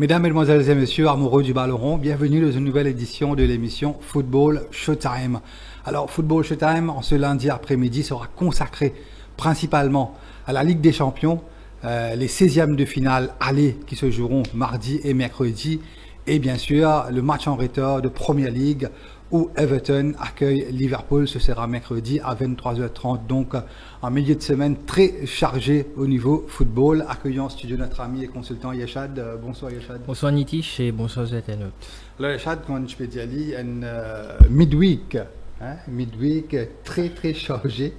Mesdames, Mesdemoiselles et Messieurs, amoureux du ballon rond, bienvenue dans une nouvelle édition de l'émission Football Showtime. Alors, Football Showtime, en ce lundi après-midi, sera consacré principalement à la Ligue des Champions, les 16e de finale aller qui se joueront mardi et mercredi, et bien sûr le match en retard de Premier League où Everton accueille Liverpool. Ce sera mercredi à 23h30, donc en milieu de semaine très chargé au niveau football. Accueillons en studio notre ami et consultant Yeshad. Bonsoir Yeshad. Bonsoir Nitish et bonsoir aux internautes. Alors Yeshad, quand je peux dire, midweek, midweek très très chargé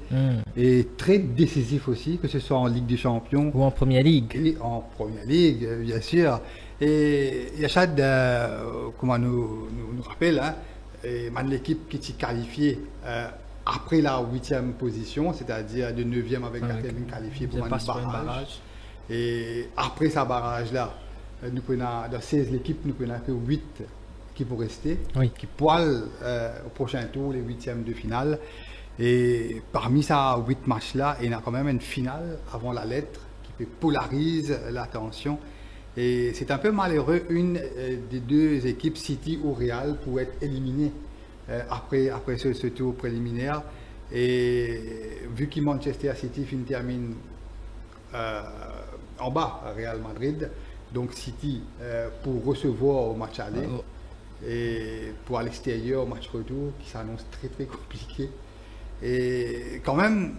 et très décisif aussi, que ce soit en Ligue des Champions ou en Premier League. Et en Premier League, bien sûr. Et Yeshad, comment nous rappelle, et l'équipe qui s'est qualifiée après la 8e position, c'est-à-dire de 9e avec 4e qualifié pour un barrage. Et après sa barrage-là, nous prenons dans 16 équipes, nous prenons que 8 qui vont rester, qui poilent au prochain tour les 8e de finale. Et parmi ces 8 matchs-là, il y a quand même une finale avant la lettre qui polarise l'attention. Et c'est un peu malheureux, une des deux équipes, City ou Real, pour être éliminée après ce tour préliminaire. Et vu que Manchester City termine en bas, Real Madrid, donc City pour recevoir au match aller et pour à l'extérieur au match retour, qui s'annonce très très compliqué. Et quand même,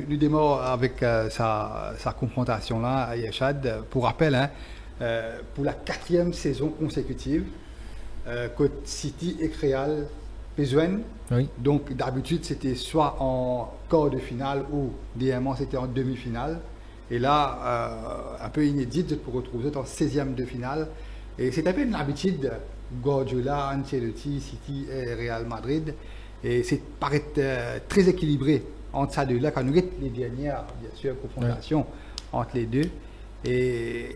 nous démarrons avec sa confrontation-là à Yeshad. Pour rappel, pour la 4e saison consécutive, côte City et Real besoin. Donc d'habitude c'était soit en quart de finale ou dernièrement c'était en demi-finale. Et là, un peu inédite pour retrouver en 16e de finale. Et c'est un peu une habitude, Guardiola, Ancelotti, City et Real Madrid. Et c'est paraît très équilibré entre ces deux-là quand nous avons les dernières, bien sûr, confrontations entre les deux. Et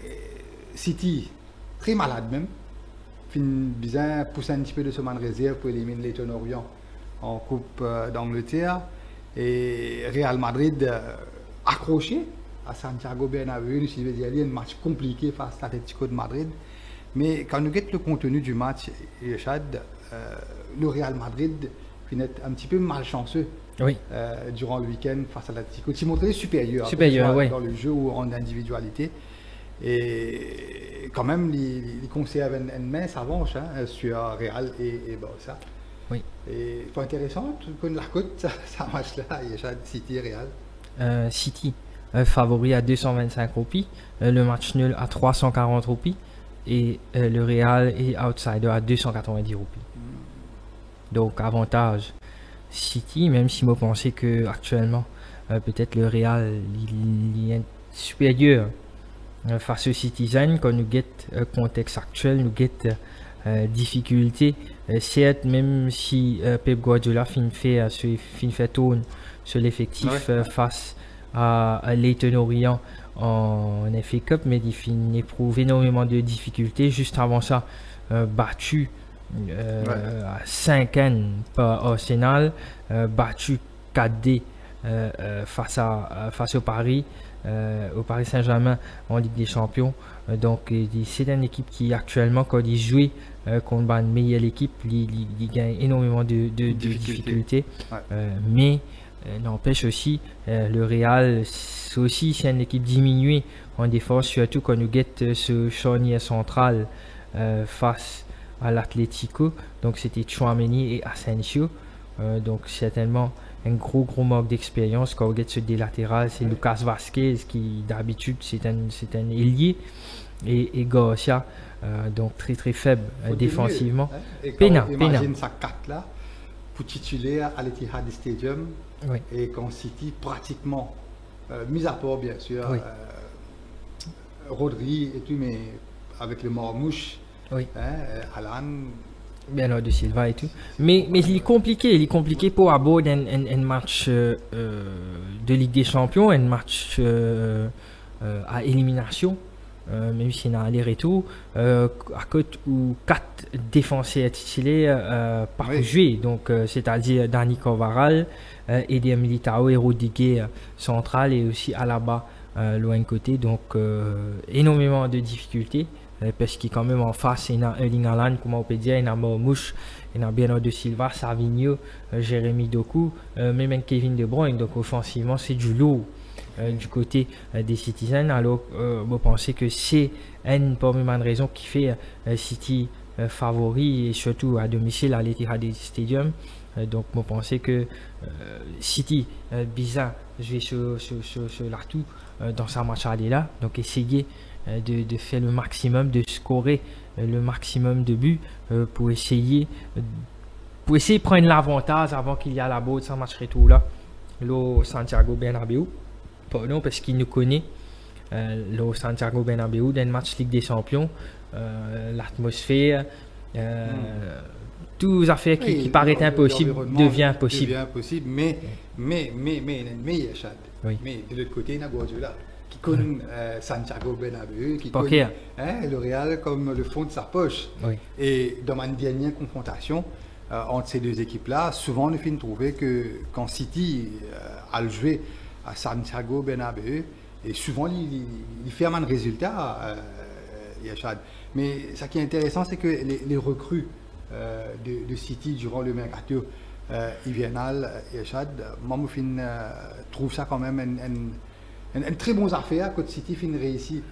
City, très malade même, fin bien pousser un petit peu de semaine réserve pour éliminer Leyton Orient en Coupe d'Angleterre. Et Real Madrid accroché à Santiago Bernabéu, je veux dire, il y a un match compliqué face à l'Atlético de Madrid. Mais quand nous regardons le contenu du match, Richard, le Real Madrid finit un petit peu malchanceux durant le week-end face à l'Atlético. Il s'est montré supérieur dans le jeu ou en individualité. Et quand même, il conserve une mince avance sur Real et Barça. Et c'est intéressant, tu connais la cote, ça match-là, il y a City et Real. City, favori à 225 roupies, le match nul à 340 roupies et le Real est outsider à 290 roupies. Donc avantage City, même si moi pensais que actuellement peut-être le Real il est supérieur face aux Citizens. Quand nous guette contexte actuel, nous guette difficulté. Certes, même si Pep Guardiola fait tourne sur l'effectif face à Leyton Orient en FA Cup, mais il éprouve énormément de difficultés. Juste avant ça, battu à 5-1 par Arsenal, battu 4-D face au Paris Saint-Germain en Ligue des Champions. Donc c'est une équipe qui actuellement, quand il joue contre une meilleure équipe, il gagne énormément de difficultés. Mais n'empêche aussi, le Real c'est une équipe diminuée en défense, surtout quand nous guette ce charnier central face à l'Atlético. Donc c'était Tchouaméni et Asensio. Donc certainement un gros manque d'expérience. Quand on regarde ce délatéral, c'est Lucas Vazquez qui d'habitude c'est un ailier et Garcia, donc très faible défensivement. Imagine sa carte là pour titulaire à l'Etihad Stadium et quand City pratiquement mis à part bien sûr Rodri et tout, mais avec le Marmouche, Alan, Bernardo de Silva et tout. Mais il est compliqué pour aborder un match de Ligue des Champions, un match à élimination, même si c'est un aller-retour, à côté où 4 défenseurs titulaires par jouer, donc c'est-à-dire Dani Carvajal, Eder Militao et Rudiger central et aussi Alaba loin de côté, donc énormément de difficultés parce qu'il quand même en face, il y a Erling Haaland, comme on peut dire, il y a Marmouche, il y a Bernardo Silva, Savinho, Jérémy Doku, même Kevin De Bruyne. Donc offensivement, c'est du lourd du côté des Citizens. Alors, vous pensez que c'est une parmi les raisons qui fait City favori, et surtout à domicile à l'Etihad Stadium. Donc, vous pensez que City, bizarre, jouer sur l'atout dans sa match aller là. Donc, essayer de faire le maximum, de scorer le maximum de buts pour essayer de prendre l'avantage avant qu'il y a la botte de sa match retour là. Lo Santiago Bernabéu, pardon, parce qu'il nous connaît. Lo Santiago Bernabéu, dans le match Ligue des Champions, l'atmosphère, toutes les affaires qui paraissent impossibles deviennent possibles. Mais, Chad. Oui. Mais de l'autre côté, il y a Guardiola qui connaît Santiago Bernabéu, qui connaît le Real comme le fond de sa poche. Oui. Et dans ma dernière confrontation entre ces deux équipes-là, souvent on finit de trouver que quand City a le joué à Santiago Bernabéu, et souvent il fait un résultat, Yachad. Mais ce qui est intéressant, c'est que les recrues de City durant le mercato hivernal, Yachad, moi je trouve ça quand même une très bonne affaire quand City finit réussi.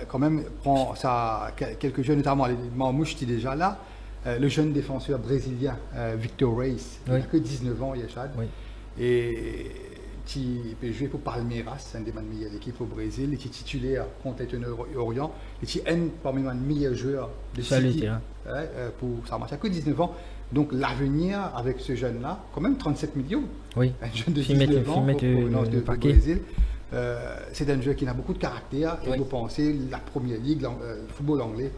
Quand même prend ça, quelques jeunes, notamment Marmouche qui est déjà là, le jeune défenseur brésilien Victor Reis, il n'a que 19 ans, Yachad, et qui peut jouer pour Palmeiras, un des meilleures équipes au Brésil, et qui est titulaire contre Orient, et qui est un parmi les meilleurs joueurs de City pour sa match. Il n'a que 19 ans, donc l'avenir avec ce jeune-là, quand même 37 millions, un jeune de 19 ans au Brésil. C'est un joueur qui a beaucoup de caractère, et vous pensez la première ligue, le football anglais,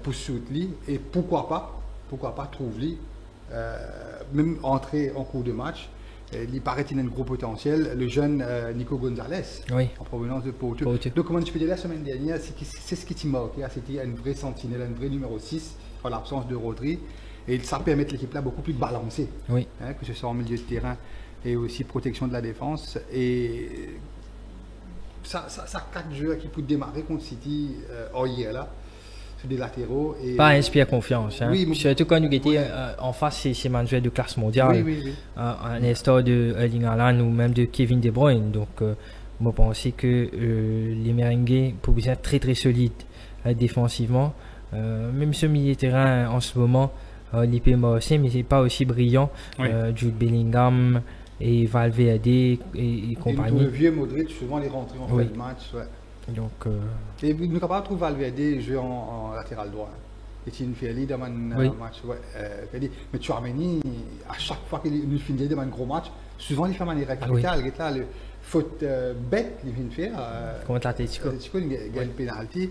pour soutenir, et pourquoi pas trouver même entrer en cours de match. Il paraît qu'il a un gros potentiel, le jeune Nico Gonzalez, en provenance de Porto. Donc, comme je peux dire la semaine dernière, c'est ce qui m'a marqué, c'était un vrai sentinelle, un vrai numéro 6, en l'absence de Rodri, et ça permet l'équipe là beaucoup plus balancée, que ce soit en milieu de terrain et aussi protection de la défense. Et ça 4 joueurs qui peuvent démarrer contre City hier là, sur des latéraux. Et pas inspire confiance. Surtout quand nous étions en face, c'est un joueur de classe mondiale. Un instant de Erling Haaland ou même de Kevin De Bruyne. Donc, je pense que les Merengues peuvent être très très solides défensivement. Même ce milieu de terrain en ce moment, il peut aussi, mais c'est pas aussi brillant. Jude Bellingham et Valverde et compagnie. Et le vieux Modric, souvent les rentrées en fin de match. Donc, et nous sommes capables de trouver Valverde jouer en latéral droit. Et il fait aller dans un match. Mais Tchouaméni, à chaque fois qu'il finit dans un gros match, souvent il fait manière capitale. Le faute bête qu'il vient de faire. Contre l'Atlético. Il gagne le penalty.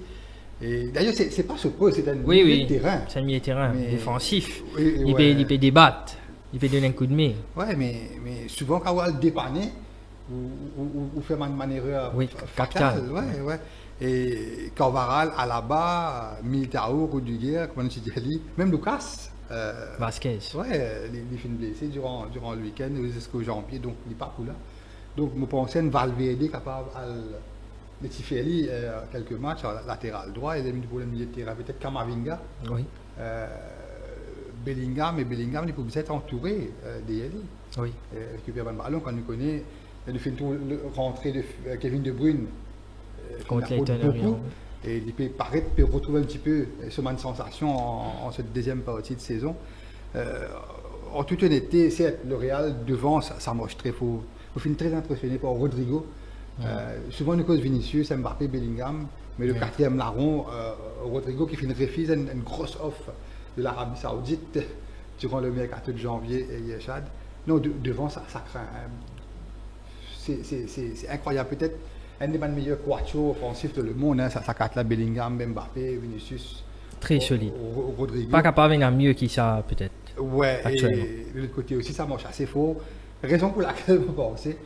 Et d'ailleurs, c'est pas ce poste, c'est un milieu de terrain. C'est un milieu de terrain défensif. Il peut débattre. Il peut donner un coup de main. Mais souvent, quand on le dépanner, ou faire une manière fatale. Et Carvajal, Alaba, Militao, Rudiger, comme on dit, même Lucas. Vasquez. Il finit blessé durant le week-end jusqu'au janvier, donc il n'est pas là. Donc, je pense que Valverde capable de faire quelques matchs latéral droit, il a mis pour le milieu de terrain, peut-être Camavinga. Bellingham, mais Bellingham, il peut être entouré d'Eli. Récupérer un ballon quand on connaît. Il fait une rentrée de Kevin De Bruyne contre beaucoup, et il peut retrouver un petit peu ce manque de sensation en cette deuxième partie de saison. En toute honnêteté, certes, le Real devant, ça marche très fort. Je suis très impressionné par Rodrigo. Souvent, nous cause Vinicius, Mbappé, Bellingham, mais le quatrième larron, Rodrigo, qui fait une grosse offre de l'Arabie Saoudite durant le mercato de janvier et Yachad. Non, devant, ça craint. C'est incroyable. Peut-être un des meilleurs quatuors offensifs de le monde. Ça carte là, Bellingham, Mbappé, Vinicius. Très solide. Rodrigo. Pas capable de mieux qui ça, peut-être. Et de l'autre côté aussi, ça marche assez fort. Raison pour laquelle vous pensez,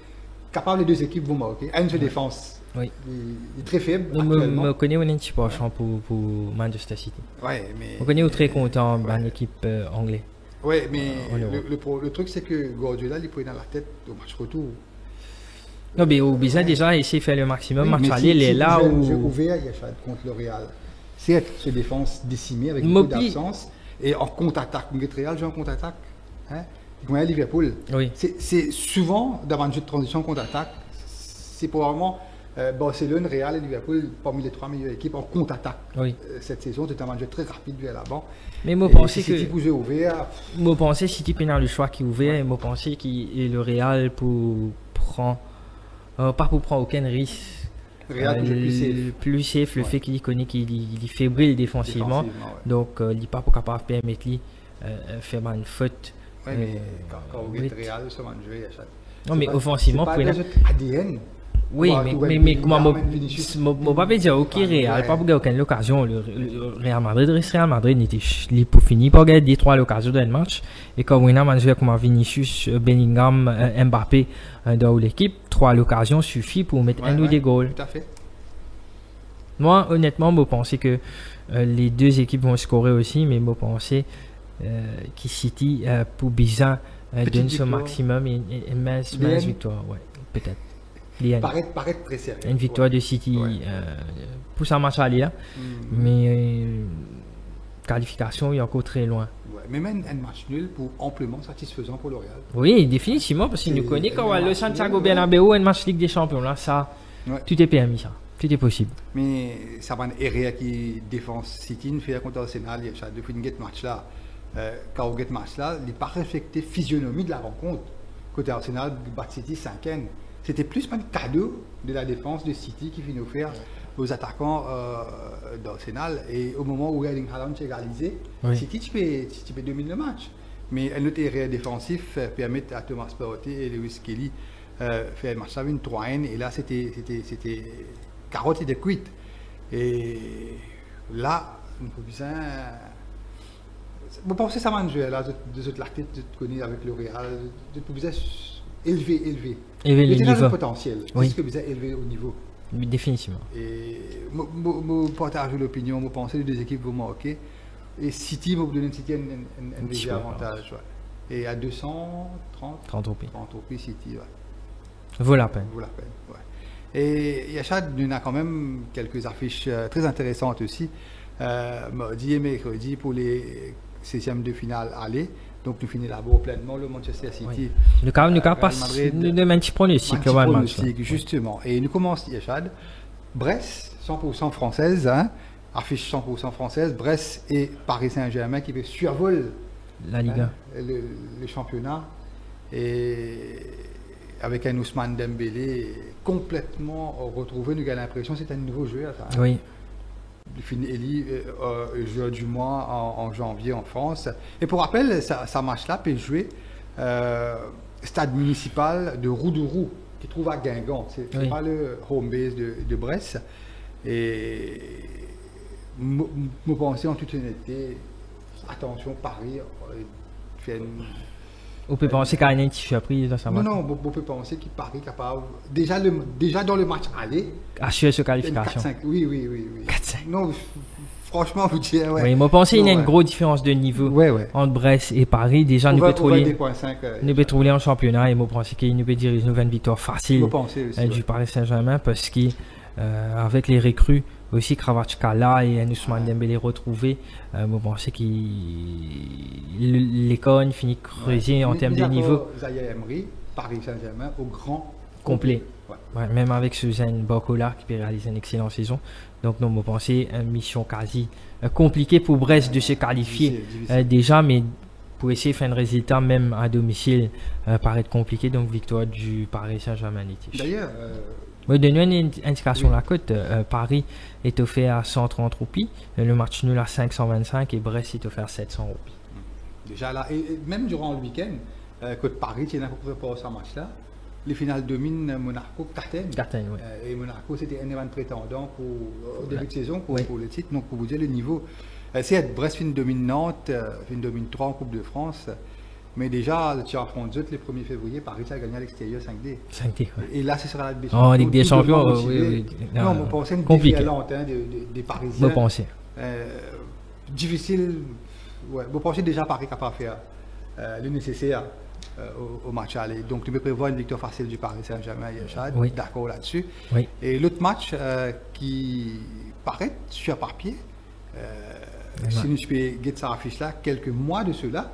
capable les deux équipes vont marquer. Un de défense. Il est très faible. Je connais un petit peu pour Manchester City. Mais. On connaît très content d'une équipe anglaise. Mais le truc, c'est que Guardiola, il peut dans la tête au match retour. Non, mais au bizarre déjà essayer de faire le maximum. Match aller, il est là où. J'ai ouvert Yachad contre le Real. certes, ce défense décimée avec beaucoup d'absence, et en contre-attaque, Real joue en contre-attaque. Hein? Comme à Liverpool. Oui. C'est souvent, dans un jeu de transition contre-attaque, c'est probablement Barcelone, Real et Liverpool parmi les 3 meilleures équipes en contre-attaque. Oui. Cette saison, c'est un jeu très rapide vers l'avant. Mais moi, pensais que. City pouvait ouvert. Moi, pensais City pendant le choix qui ouvert, et moi, pensais qu'il le Real pour prendre. Pas pour prendre aucun risque. Real plus safe, le fait qu'il connaît qu'il est fébrile défensivement. Donc, il n'est pas capable de permettre lui faire une faute. Oui, mais quand vous êtes Real, ça va jouer à chaque. Non, mais offensivement, pour ADN. Oui, mais comment moi pas dire ok Real pas pour aucune occasion le Real Madrid n'était pour finir pas gagner 3 l'occasion dans le match et quand on a joué comme Vinicius, Bellingham, Mbappé dans l'équipe 3 l'occasion suffit pour mettre un ou des goals. Tout à fait. Moi honnêtement je pensais que les deux équipes vont scorer aussi mais je pensais que City pour Bizarre donne son maximum et mince victoire ouais peut-être. Paraît très sérieux. Une victoire de City pour sa match aller, mais qualification il est encore très loin. Ouais, mais même un match nul pour amplement satisfaisant pour le Real. Oui, définitivement, parce qu'il nous connaît quand le Santiago Bernabéu un match Ligue des Champions, là, ça, tout est permis, ça. Tout est possible. Mais ça va Herrera qui défend City, une fait contre Arsenal, depuis une match là. Quand on get match là, il n'est pas respecté physionomie de la rencontre. Côté Arsenal, bat City 5-1. C'était plus un cadeau de la défense de City qui finit offert aux attaquants d'Arsenal. Et au moment où Erling Haaland s'est égalisé, City tu peux dominer le match. Mais un autre erreur défensif permet à Thomas Partey et Lewis Kelly faire le match avec une 3-1. Et là, c'était carotte et de cuite. Et là, nous pouvons bien. Vous pensez que ça va jouer là, de cette lactite, de connaître avec le Real, de pouvoir élevé le niveau. Le potentiel. C'est ce que vous avez élevé au niveau. Définitivement. Et je partage l'opinion, je pense que les deux équipes vont marquer. Et City, vous donner City un léger avantage. Ouais. Et à 230 roupies City. Ouais. Vaut la peine. Ouais. Et Yachad, il y a quand même quelques affiches très intéressantes aussi. Mardi et mercredi pour les 16e de finale aller. Donc nous finissons là-bas pleinement le Manchester City. Nous passe de un petit pronostic. Justement. Et nous commençons Yachad. Brest, 100% française, hein, affiche 100% française. Brest et Paris Saint-Germain qui survolent la Liga, le championnat. Et avec un Ousmane Dembélé complètement retrouvé, nous avons l'impression que c'est un nouveau joueur. Ça, oui. Élu joueur du mois en janvier en France. Et pour rappel, ça match-là peut jouer stade municipal de Roudourou, qui trouve à Guingamp. C'est pas le home base de Brest. Et je pense en toute honnêteté, attention, Paris fait une. On peut penser qu'il y a un petit surprise dans sa match. Non, on peut penser qu'il Paris capable. Déjà dans le match aller. Assurer sa qualification. 4-5. Oui. 4-5. Non, franchement, vous dites. Ouais. Oui, moi, pensez qu'il y a une grosse différence de niveau entre Brest et Paris. Déjà, nous peut trouver en championnat et moi, pensez qu'il nous peut diriger une nouvelle victoire facile du Paris Saint-Germain parce qu'avec les recrues, aussi Kravatskala et Ousmane Dembélé retrouvés, je pense que l'école finit creusée en termes de niveau. Zaya Emery, Paris Saint-Germain au grand complet. Même avec Suzanne Bacola qui peut réaliser une excellente saison. Donc nous, je pense que c'est une mission quasi compliquée pour Brest de se qualifier déjà, mais pour essayer de faire un résultat même à domicile paraît compliqué. Donc victoire du Paris Saint-Germain. D'ailleurs. Oui, donne une indication la cote. Paris est offert à 130 roupies, le match nul à 525 et Brest est offert à 700 roupies. Déjà là, et même durant le week-end, côté Paris, il y a un peu pour ce match-là. Les finales dominent Monaco, Carthage. Et Monaco, c'était un événement prétendant au début de saison pour le titre. Donc, pour vous dire le niveau, c'est Brest fin domine Nantes, fin domine 3 en Coupe de France. Mais déjà, le tir à fond de le 1er février, Paris a gagné à l'extérieur 5D. 5D, Et là, ce sera la Ligue des Champions. Ligue des Champions, oui. Non, on pensait une compliqué des Parisiens. Vous pensez. Difficile. Ouais, vous pensez déjà Paris capable de faire le nécessaire au match aller. Donc, tu peux prévoir une victoire facile du Paris Saint-Germain, Yachad. Oui. D'accord là-dessus. Oui. Et l'autre match qui paraît sur papier, Si nous pouvons guetter sa affiche là, quelques mois de cela,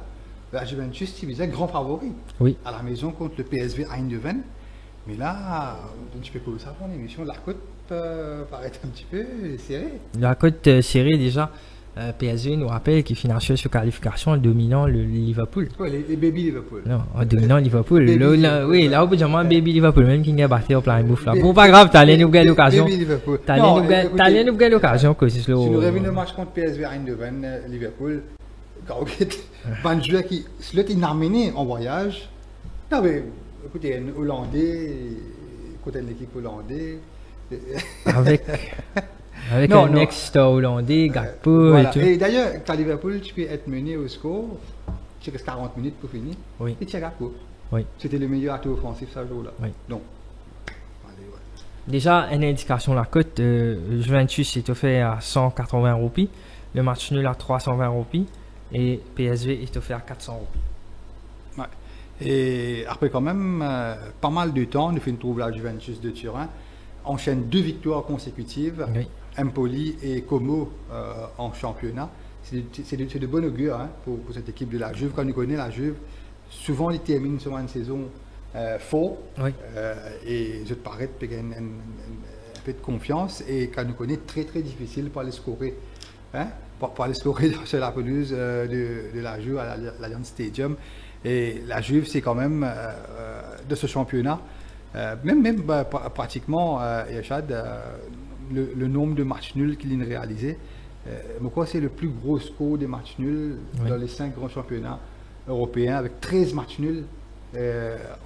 la Juventus était grand favori à la maison contre le PSV Eindhoven. Mais là, je peux pas ça pour l'émission. La cote paraît un petit peu serrée. La cote serrée déjà. PSV nous rappelle qu'il finissait sur qualification en dominant le Liverpool. Oui, les baby Liverpool. Non, en dominant Liverpool. Oui, là, au bout d'un moment, baby Liverpool, même qui n'a pas battu au plein bouffe là. Bon, pas grave, t'as allé nous gagner l'occasion. T'as allé nous gagner l'occasion. Si nous revenons au match contre PSV Eindhoven, Liverpool, quand on a un joueur qui est amené en voyage. Non, mais écoutez, un Hollandais, côté de l'équipe hollandaise. Avec un ex-star hollandais, Gakpo voilà. et tout. Et d'ailleurs, à Liverpool, tu peux être mené au score, tu restes 40 minutes pour finir, et tu as Gakpo. Oui. C'était le meilleur atout offensif ce jour-là. Oui. Donc, déjà, une indication la cote, Juventus est offert à 180 roupies, le match nul à 320 roupies, et PSV est offert à 400 roupies. Ouais. Et après quand même, pas mal de temps, nous faisons trouver la Juventus de Turin, enchaîne 2 victoires consécutives. Oui. Empoli et Como en championnat. C'est de bon augure pour cette équipe de la Juve. Quand on connaît la Juve, souvent ils terminent sur une saison faux et je te paraît un peu de confiance. Et quand on connaît, très très difficile pour aller scorer. Pour aller scorer sur la pelouse de la Juve à l'Allianz Stadium. Et la Juve, c'est quand même de ce championnat, pratiquement, Yachad, le nombre de matchs nuls qu'il a réalisé. Pourquoi c'est le plus gros score des matchs nuls dans les 5 grands championnats européens, avec 13 matchs nuls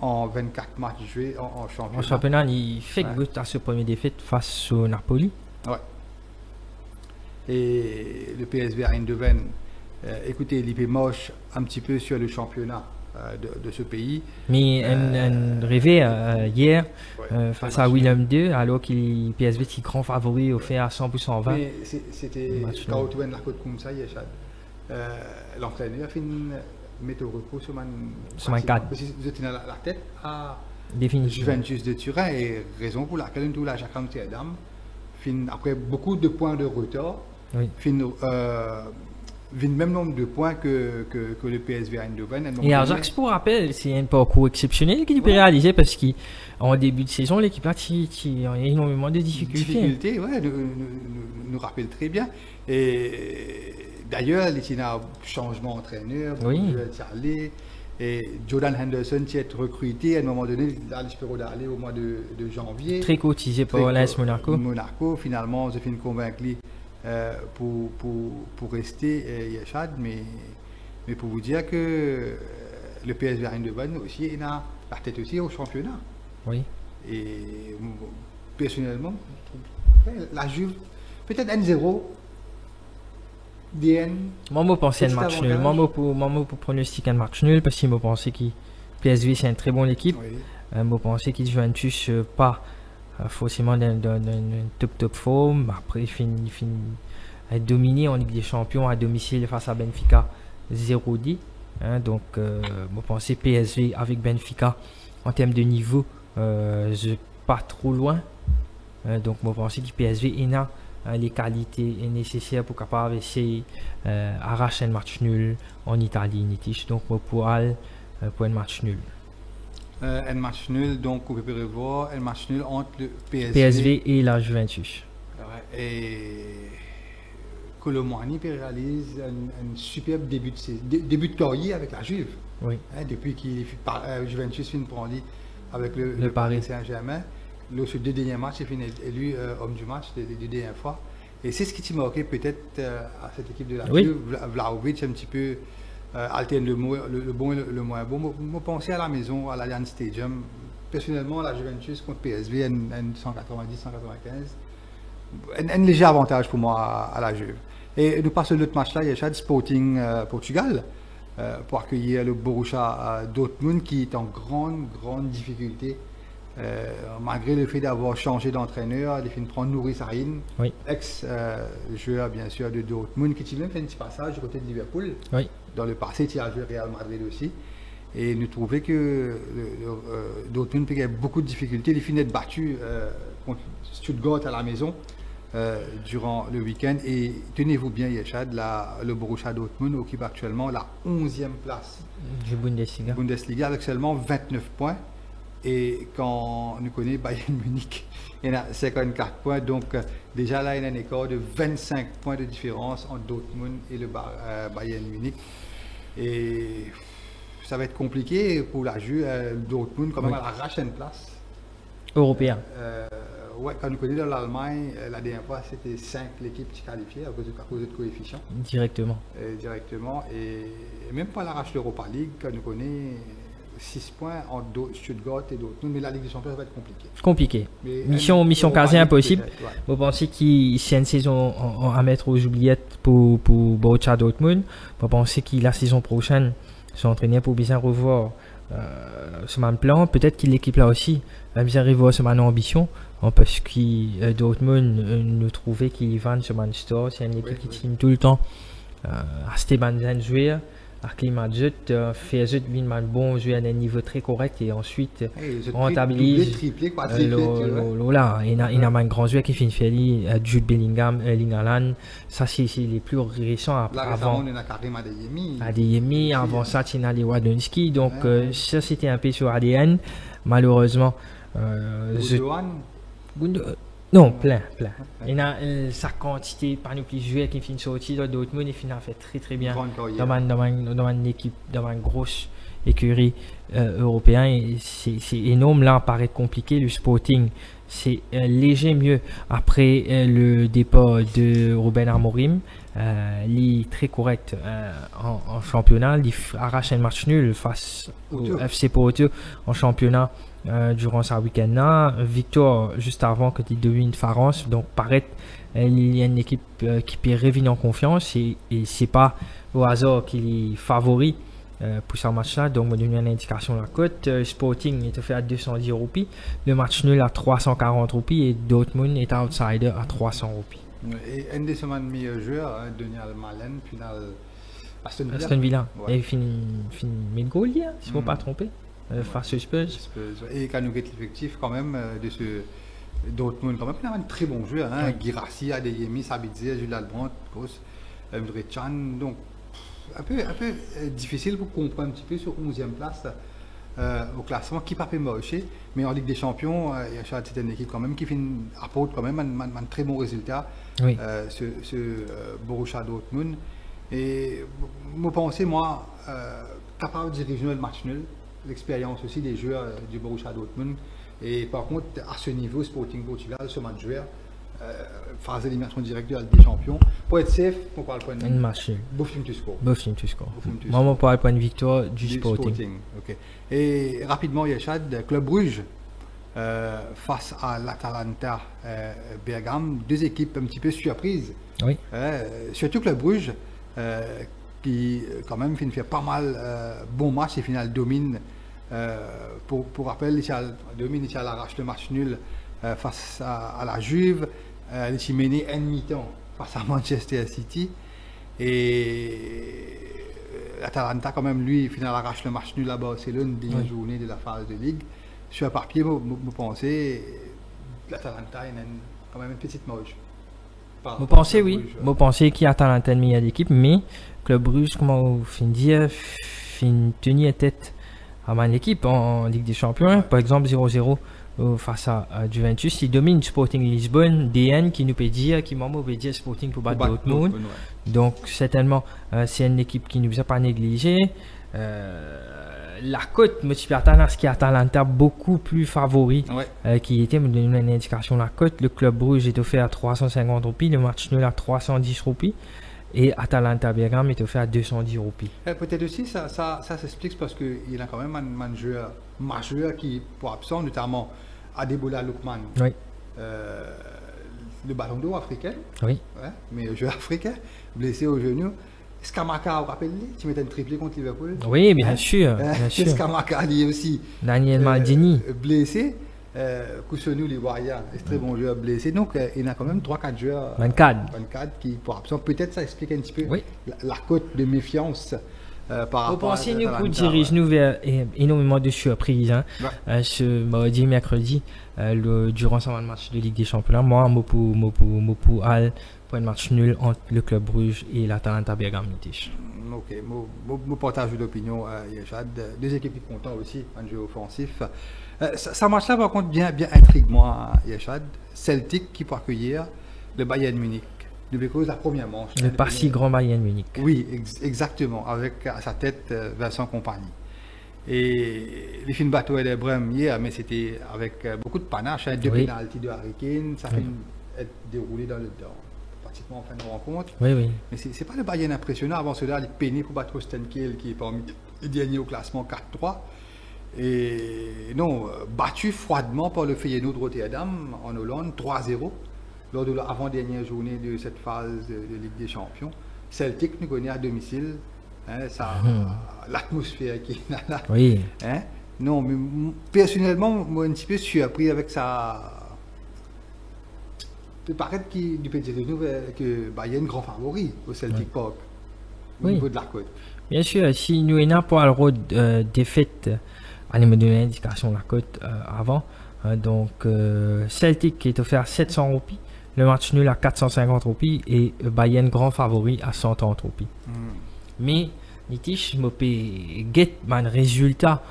en 24 matchs joués en championnat. En championnat, il fait que à ce premier défaite face au Napoli. Ouais. Et le PSV Eindhoven, écoutez, il est moche un petit peu sur le championnat de ce pays. Mais un rêvé hier face à Willem II, alors qu'il PSV est grand favori offert à 100% 20. Mais c'était quand tu la côte comme ça, l'entraîneur a fait une méthode repos sur man 4. Vous êtes dans la tête à Juventus de Turin et raison pour laquelle nous la Jacques Amsterdam après beaucoup de points de retard, le même nombre de points que le PSV Eindhoven. Et Ajax, pour rappel, c'est un parcours exceptionnel qu'il peut réaliser parce qu'en début de saison, l'équipe a énormément de difficultés. Nous rappelle très bien. Et d'ailleurs, il y a un changement d'entraîneur, Charlie, et Jordan Henderson qui est recruté à un moment donné, il espère d'aller au mois de janvier. Très cotisé par l'AS Monaco. Monaco, finalement, j'ai fait une convaincue. Pour rester Yachad, mais pour vous dire que le PSV Eindhoven aussi il a la tête aussi au championnat. Oui. Et personnellement, la Juve, peut-être 1-0. DN. Moi, je pensais un match nul. Moi, pour pronostiquer un match nul parce que je pensais que PSV c'est une très bonne équipe. Je pensais qu'il Juventus pas forcément dans une top forme. Après, il finit à dominer en Ligue des Champions à domicile face à Benfica 0-10. Donc, je pensais PSV avec Benfica en termes de niveau, je pas trop loin. Donc, je pensais que PSV a les qualités nécessaires pour capable essayer arracher un match nul en Italie. Donc, pour un match nul. Un match nul, donc vous pouvez revoir un match nul entre le PSV et la Juventus. Et Colomani réalise un superbe début de carrière avec la Juve. Oui. Depuis qu'il Juventus finit prendre avec le Paris Saint-Germain. Sur 2 derniers matchs, il finit élu homme du match les 2 dernières fois. Et c'est ce qui t'a marqué peut-être à cette équipe de la Juve. Vlahovic un petit peu alterne le bon et le moins bon. Je pensais à la maison, à l'Allianz Stadium. Personnellement, la Juventus contre PSV, un 190-195. Un léger avantage pour moi à la Juve. Et nous passons l'autre match là, il y a Sporting Portugal pour accueillir le Borussia Dortmund qui est en grande difficulté. Malgré le fait d'avoir changé d'entraîneur, il fait prendre Nouri Sahin, ex-joueur bien sûr de Dortmund, qui a même fait un petit passage du côté de Liverpool. Dans le passé, il a joué Real Madrid aussi. Et nous trouvons que Dortmund avait beaucoup de difficultés. Il finit d'être battu contre Stuttgart à la maison durant le week-end. Et tenez-vous bien, Yeshad, le Borussia Dortmund occupe actuellement la 11e place du Bundesliga avec seulement 29 points. Et quand on connaît Bayern Munich, il y en a 54 points. Donc déjà là, il y a un écart de 25 points de différence entre Dortmund et le Bayern Munich. Et ça va être compliqué pour la Juve. Dortmund, quand même, à la prochaine place européen. Ouais, quand on connaît dans l'Allemagne, la dernière fois, c'était 5 l'équipe qui qualifiait à cause de coefficient. Directement. Directement. Et même pas l'arrache l'Europa League, quand on connaît 6 points entre Stuttgart et Dortmund, mais la Ligue des Champions, ça va être compliqué. Mais mission quasi impossible. Vous pensez qu'il c'est une saison à mettre aux oubliettes pour Borussia Dortmund. Vous pensez que la saison prochaine, s'entraîner pour bien revoir ce même plan. Peut-être qu'il l'équipe là aussi va bien revoir ce même ambition. Parce que Dortmund nous trouvait qu'il vend ce même store. C'est une équipe qui tient tout le temps à Steban jouer. À climat fait un bon jeu à un niveau très correct et ensuite rentabilise là il y a un grand joueur qui fait une félie Jude Bellingham, Erling Haaland, ça c'est les plus récents avant Adeyemi, avant ça il y a les Wadonski, donc ça c'était un peu sur ADN malheureusement non, plein. Il y a sa quantité, par exemple, les joueurs qui finissent sortis de Dortmund, ils finissent fait très bien dans une équipe, dans une grosse écurie européenne. C'est énorme, là, paraît compliqué. Le Sporting, c'est léger mieux après le départ de Ruben Amorim. Il est très correct en championnat. Il arrache un match nul face au FC Porto en championnat. Durant ce week-end-là, victoire juste avant que tu domines Farence, donc paraît il y a une équipe qui peut revenir en confiance et c'est pas au hasard qu'il est favori pour ce match-là, donc on donne une indication de la cote. Sporting est fait à 210 roupies, le match nul à 340 roupies et Dortmund est outsider à 300 roupies. Et un des semaines meilleurs joueurs, Daniel Malen, final Aston Villa. Ouais. Et il finit mid-goal hier, si je ne me pas tromper. Face aux Spurs. Et quand nous avons l'effectif quand même de ce Dortmund, quand même, il y a un très bon joueur, hein? Guirassy, Adeyemi, Sabitzer, Jules Albrandt, Mdrechan, donc un peu difficile pour comprendre un petit peu sur 11e place au classement, qui pas fait marcher, mais en Ligue des Champions, c'est une équipe quand même qui apporte quand même un très bon résultat, ce Borussia Dortmund. Et je pense, moi, capable de diriger le match nul, l'expérience aussi des joueurs du Borussia Dortmund. Et par contre, à ce niveau, Sporting Portugal, ce match joueur, phase d'élimination directe de la Ligue des Champions, pour être safe, on parle point de match. Buffing to score. Moi, on parle point de victoire du Sporting. Okay. Et rapidement, Yeshad, Club Bruges face à l'Atalanta Bergame, deux équipes un petit peu surprises. Oui. Surtout Club Bruges, qui quand même fait pas mal bon match et final domine. Pour rappel, domine, il arrache le match nul face à la Juve, il mené un mi-temps face à Manchester City et l'Atalanta quand même lui final arrache le match nul à Barcelone dernière journée de la phase de Ligue. Sur un papier, vous pensez l'Atalanta est quand même une petite moche. Vous pensez oui, vous pensez qu'il y a Atalanta une meilleure équipe, mais Club Bruges, comment vous finissez tenir tête à mon équipe en Ligue des Champions, par exemple 0-0 face à Juventus, il domine Sporting Lisbonne, DN qui nous peut dire, qui m'a peut dire Sporting pour battre Dortmund. Donc certainement c'est une équipe qui ne nous a pas négligé. La cote motive Atalanta beaucoup plus favori qui était me donner une indication. La cote, le Club Bruges est offert à 350 roupies, le match nul à 310 roupies. Et Atalanta Bergame est offert à 210 roupies. Peut-être aussi, ça s'explique parce qu'il y a quand même un joueur majeur qui pour absent, notamment Adebola Lookman. Oui. Le ballon d'eau africain. Oui. Ouais, mais joueur africain, blessé au genou. Skamaka, vous rappelez, tu mettais un triplé contre Liverpool. Oui, bien sûr. Skamaka, il est aussi. Daniel Maldini. Blessé. Koussounou, les Warriors, c'est très bon joueur blessé. Donc, il y a quand même 3-4 joueurs 24 qui, pour absent, peut-être ça explique un petit peu la cote de méfiance par Vous rapport pensez nous Atalanta, pour diriger nous vers énormément de surprises Ouais. ce mardi, mercredi, durant ce match de Ligue des Champions. Moi, moi pour Al pour un match nul entre le Club Bruges et l'Atalanta Bergame. Ok, je partage l'opinion, Yachad. Deux équipes qui comptent aussi, un jeu offensif. Ça match-là, par contre, bien intrigue moi, Yachad. Celtic qui peut accueillir le Bayern Munich. De cause la première manche. Le pas si grand Bayern Munich. Oui, exactement, avec à sa tête Vincent Kompany. Et les films bateau et les Brême hier, mais c'était avec beaucoup de panache, deux pénaltys de Harry Kane, ça fait être déroulé dans pratiquement en fin de rencontre. Oui, oui. Mais c'est pas le Bayern impressionnant. Avant cela, il est peiné pour battre Stenkiel qui est parmi les derniers au classement 4-3. Et non, battu froidement par le Feyenoord de Rotterdam en Hollande, 3-0, lors de l'avant-dernière journée de cette phase de Ligue des Champions. Celtic nous connaît à domicile. L'atmosphère qui est là. Oui. Hein? Non, mais personnellement, moi, un petit peu surpris avec ça. Il paraît du petit de nous que Bayern grand favori au Celtic Park au niveau de la côte. Bien sûr, si nous n'avons pas le rôle défaite, allez me donner l'indication de la côte avant. Donc, Celtic qui est offert à 700 roupies, le match nul à 450 roupies et Bayern grand favori à 130 roupies. Mais, Nitish, je me get un résultat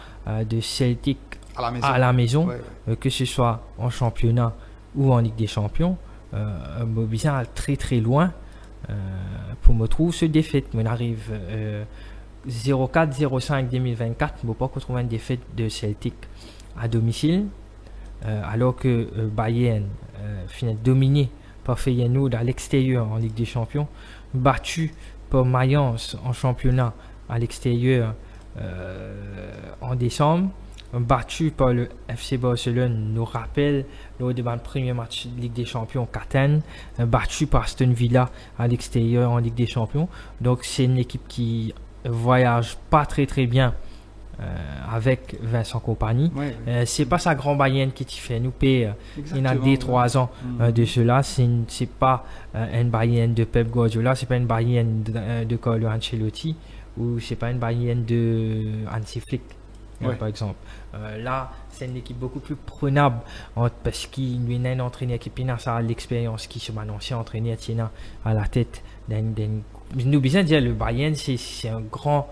de Celtic à la maison, que ce soit en championnat ou en Ligue des Champions. Bien très très loin pour me trouver ce défaite. On arrive 0-4-0-5 2024. Je ne peux pas retrouver une défaite de Celtic à domicile, alors que Bayern finit dominé par Feyenoord à l'extérieur en Ligue des Champions, battu par Mayence en championnat à l'extérieur en décembre, battu par le FC Barcelone, nous rappelle lors de mon premier match de Ligue des Champions Catane, battu par Aston Villa à l'extérieur en Ligue des Champions. Donc c'est une équipe qui voyage pas très très bien avec Vincent Kompany. C'est pas sa grand Bayern qui fait nous payer. Il y a des 3 ans de cela. C'est pas un Bayern de Pep Guardiola, c'est pas une Bayern de Carlo Ancelotti ou c'est pas une Bayern de Hansi Flick. Par exemple. Là, c'est une équipe beaucoup plus prenable parce qu'il y a un entraîneur qui a l'expérience qui se un ancien entraîneur à la tête nous bien dire le Bayern c'est un grand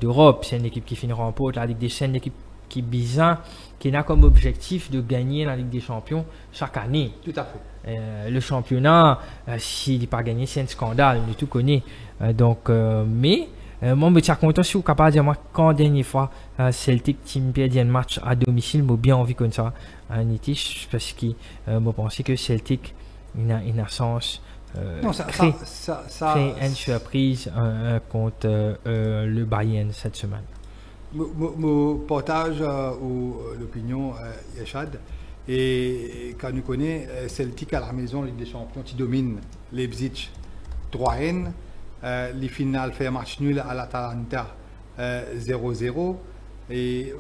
d'Europe, c'est une équipe qui finira en pot la Ligue des Champions, une équipe qui bizarre qui a comme objectif de gagner la Ligue des Champions chaque année. Tout à fait. Le championnat, s'il n'est pas gagné, c'est un scandale, nous tout connaît. Mais moi, je suis content si vous êtes capable de dire, moi, quand dernière fois, Celtic Team perd un match à domicile, j'ai bien envie comme ça, Nitish, parce que je pense que Celtic, il a un sens très une surprise contre le Bayern cette semaine. Je partage l'opinion Yachad. Et quand nous connaissons Celtic à la maison, Ligue des Champions, qui domine Leipzig 3-1. Les finales fait un match nul à l'Atalanta 0-0 et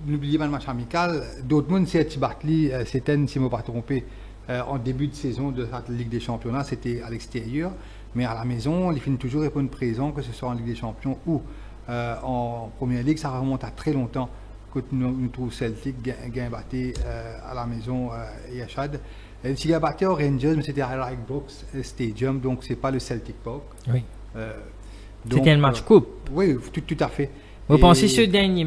n'oubliez pas le match amical Dortmund s'est battu c'était si je ne me pas trompé en début de saison de la Ligue des Champions, c'était à l'extérieur, mais à la maison ils finissent toujours répondre présent, que ce soit en Ligue des Champions ou en Première Ligue. Ça remonte à très longtemps que nous trouvons Celtic gain battu à la maison Yachad. Il a battu aux Rangers, mais c'était à Ibrox Stadium, donc c'est pas le Celtic Park. Oui. C'était un match coupe. Oui, tout à fait. Vous pensez ce dernier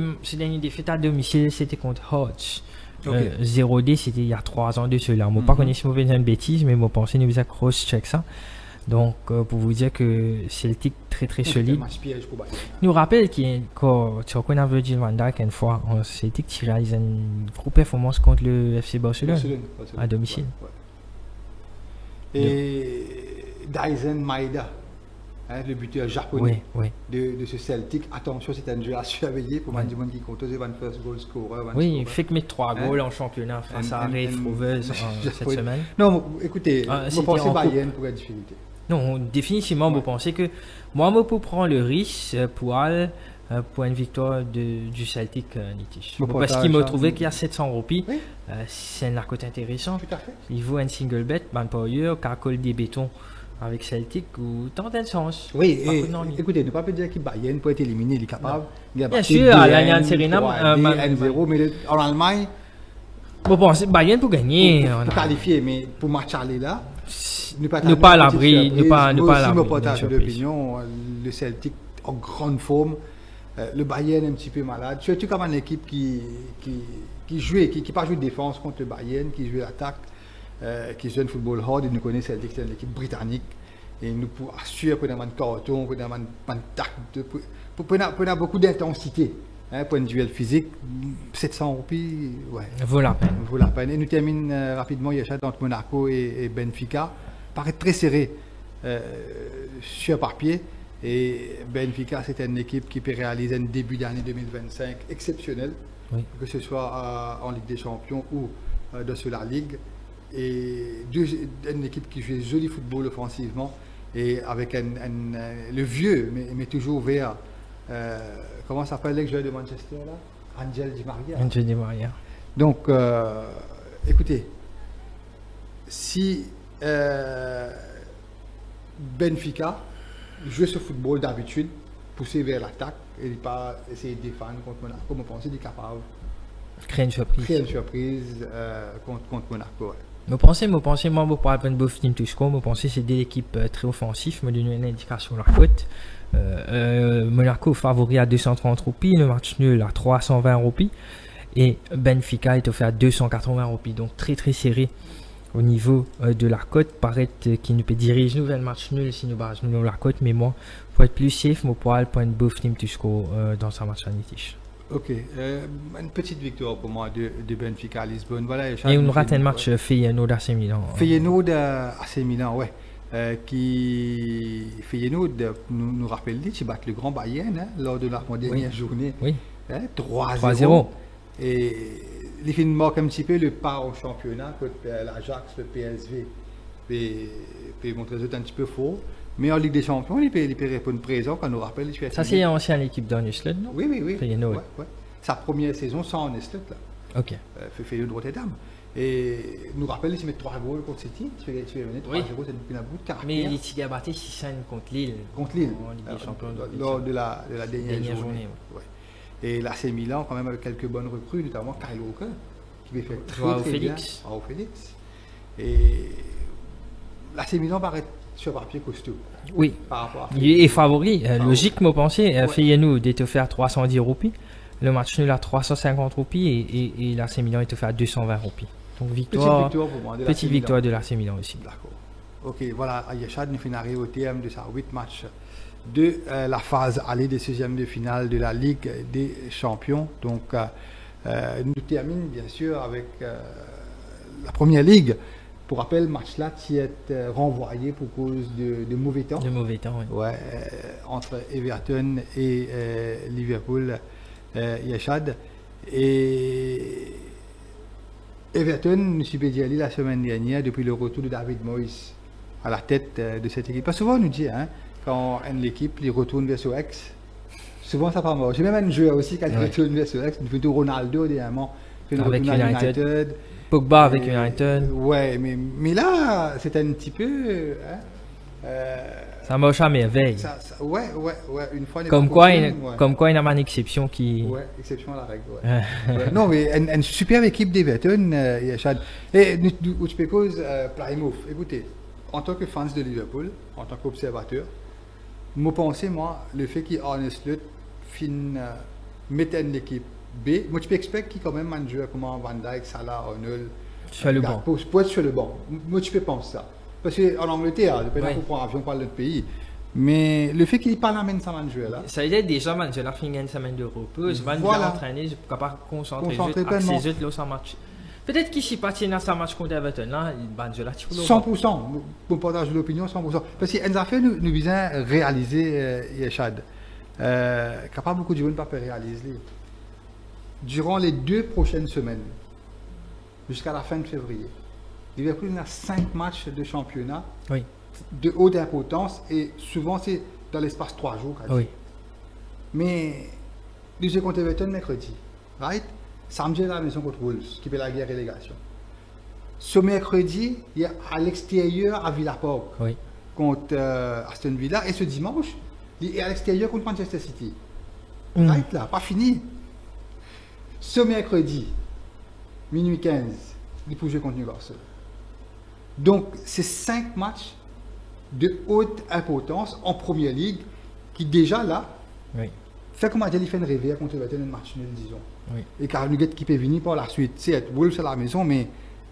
défaite à domicile, c'était contre Hodge. 0-D, c'était il y a 3 ans de cela. Je ne pas connaître si je fais une bêtise, mais je pense que nous avons cross-check ça. Donc, pour vous dire que Celtic très très solide. Nous rappelle qu'il y a encore, tu reconnais Virgil van Dijk une fois, Celtic qui réalise une grosse performance contre le FC Barcelone à domicile. Et Daisen Maeda, le buteur japonais de ce Celtic. Attention, c'est un jeu à surveiller pour man qui compte le first goal scorer. Oui, il fait que mettre 3 goals en championnat face à Rafe Rovers cette semaine. Non, écoutez, vous pensez Bayern pour la difficulté? Non, définitivement, vous pensez que moi, je peux prendre le risque pour une victoire du Celtic Nitish. Parce qu'il m'a trouvé qu'il y a 700 roupies. C'est un cote intéressant. Tout à fait. Il vaut un single bet, ban par ailleurs, car colle des bétons avec Celtic ou tant de sens. Oui, écoutez, ne pas dire que Bayern peut être éliminé, il est capable. Bien sûr, à l'Allianz Arena, N0, mais en Allemagne, bon, Bayern pour gagner. Pour qualifier, mais pour match aller là, ne pas à l'abri, ne pas à l'abri. Si me partage d'opinion, le Celtic en grande forme, le Bayern un petit peu malade, surtout comme une équipe qui jouait, qui pas joué de défense contre le Bayern, qui jouait l'attaque, qui joue un football hard, et nous connaissons Celtic, c'est une équipe britannique, et nous assurons qu'on a un carton, qu'on a un tact, qu'on a beaucoup d'intensité. Point de duel physique, 700 roupies, ouais. Vaut la peine. Vaut la peine. Et nous terminons rapidement, Yachad, entre Monaco et Benfica. Paraît très serré sur papier. Et Benfica, c'est une équipe qui peut réaliser un début d'année 2025 exceptionnel, oui. Que ce soit en Ligue des Champions ou dans la Ligue. Et une équipe qui joue joli football offensivement et avec le vieux, mais toujours ouvert. Comment s'appelle le joueur de Manchester là? Angel Di Maria. Angel Di Maria. Donc, écoutez, si Benfica joue ce football d'habitude, pousser vers l'attaque et pas essayer de défendre contre Monaco, comme on pense qu'il est capable créer une surprise. Créer une surprise contre Monaco. Ouais. Je pense, moi, pour parler de Bof Team to Score, je pense que c'est des équipes très offensives, me donne une indication sur la côte. Monaco favori à 230 roupies, le match nul à 320 roupies et Benfica est offert à 280 roupies, donc très très serré au niveau de la cote. Paraît qu'il ne peut diriger nous vers le match nul si nous basons la cote, mais moi pour être plus safe, moi pour aller point de Bof Team to Score dans sa match à Nitish. Ok, une petite victoire pour moi de Benfica à Lisbonne. Voilà, et on rate un match Feyenoord AC Milan. Feyenoord AC Milan, ouais. Qui Feyenoord nous rappelle qu'il bat le grand Bayern lors de la dernière journée. Oui. 3-0. Et les films marquent un petit peu le pas au championnat contre l'Ajax, le PSV. Peut montrer un petit peu faux. Mais en Ligue des Champions, il peut répondre présent quand on nous rappelle. Ça, c'est l'ancienne équipe d'Arne Slot, non? Oui. Feyenoord. Ouais. Sa première saison sans Arne Slot, là. Ok. Feyenoord Rotterdam. Et nous rappelle, il met 3 goals contre City. Tu fais venir 3-0, c'est une bout de caractère. Mais il a battu 6-5 contre Lille. Contre Lille. En Ligue des Champions. Lors de la dernière journée. Ouais. Et l'AC Milan, quand même, avec quelques bonnes recrues, notamment Kyle Walker, qui va faire très bien. Au Félix. Et l'AC Milan paraît sur papier costaud. Oui. Par rapport à il est favori. Logiquement pensé, Feyenoord est offert à 310 roupies. Le match nul à 350 roupies et l'AC Milan est offert à 220 roupies. Donc petite victoire de l'AC Milan aussi. D'accord. Ok, voilà, Yachad nous fait arriver au terme de sa 8 matchs de la phase aller des 16e de finale de la Ligue des Champions. Donc, nous terminons bien sûr avec la Première Ligue. Pour rappel, le match là qui est renvoyé pour cause de mauvais temps. De mauvais temps, oui. Ouais, entre Everton et Liverpool, Yachad. Et Everton, nous sommes dit la semaine dernière, depuis le retour de David Moyes à la tête de cette équipe. Pas souvent, on nous dit, quand l'équipe retourne vers son ex, souvent ça pas mort. J'ai même un joueur aussi qui retourne vers son ex, plutôt Ronaldo, dernièrement, avec United. Pogba avec United. Ouais, mais là, c'est un petit peu. Ça marche à merveille. Ouais, une fois. Comme quoi, il y a une exception qui. Ouais, exception à la règle. Ouais. Non, mais une superbe équipe d'Everton, Yachad. Et tu peux cause Plymouth. Écoutez, en tant que fans de Liverpool, en tant qu'observateur, moi pensais, le fait qu'Arne Slot mette une équipe B, moi tu peux expecter qu'il quand même un joueur comme Van Dijk, Salah, Arnold, sur le banc. Pour être sur le banc. Moi tu peux penser ça. Parce qu'en Angleterre, depuis là, pour prendre avion par l'autre pays. Mais le fait qu'il pas l'amène ça, un joueur là. Ça veut dire déjà, man, je l'ai fait une semaine de repos, je vais entraîner, je ne peux pas concentrer ces autres là sans match. Peut-être qu'il s'y partit dans sa match contre Everton, là, il là, 100%, pour partager l'opinion, 100%. Parce qu'il y a une affaire, nous visons réaliser, Yachad. Capable beaucoup de gens ne pas réaliser. Durant les 2 prochaines semaines, jusqu'à la fin de février, Liverpool a 5 matchs de championnat de haute importance et souvent c'est dans l'espace 3 jours. Oui. Mais le jeu contre Everton mercredi, right? Samedi à la maison contre Wolves, qui fait la guerre relégation. Ce mercredi, il y a à l'extérieur à Villa Park contre Aston Villa. Et ce dimanche, il est à l'extérieur contre Manchester City. Right là, pas fini. Ce mercredi, minuit 15, il peut jouer contre Newcastle. Donc, c'est 5 matchs de haute importance en Première Ligue qui déjà là fait comme il fait une réveil contre Everton un match nul, disons. Oui. Et car Nugget qui peut venir par la suite, c'est Wolves à la maison, mais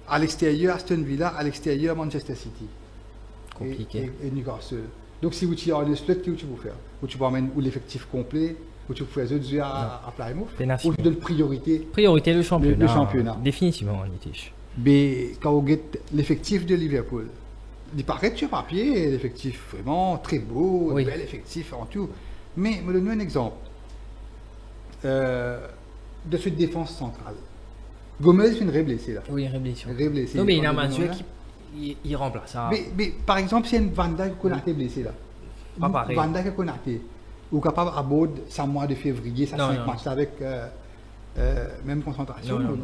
à l'extérieur Aston Villa, à l'extérieur Manchester City. Compliqué. Et Newcastle. Donc si vous tirez en slot, qu'est-ce que tu peux faire? Ou tu peux amener l'effectif complet, ou tu peux faire les autres jeux à Plymouth, ou tu donnes priorité. Priorité le championnat. Le championnat. Définitivement en été. Mais quand on regarde l'effectif de Liverpool, il paraît sur papier l'effectif vraiment très beau, un bel effectif en tout. Mais me donne un exemple de cette défense centrale. Gomez est une blessé là. Oui, blessé. Non, mais il a un joueur qui remplace ça. Mais par exemple, si une Van Dijk qu'on a été blessé là. Pas pareil. Van Dijk qu'on a été. Ou capable à bord ça mois de février, ça 5 matchs avec même concentration. Non.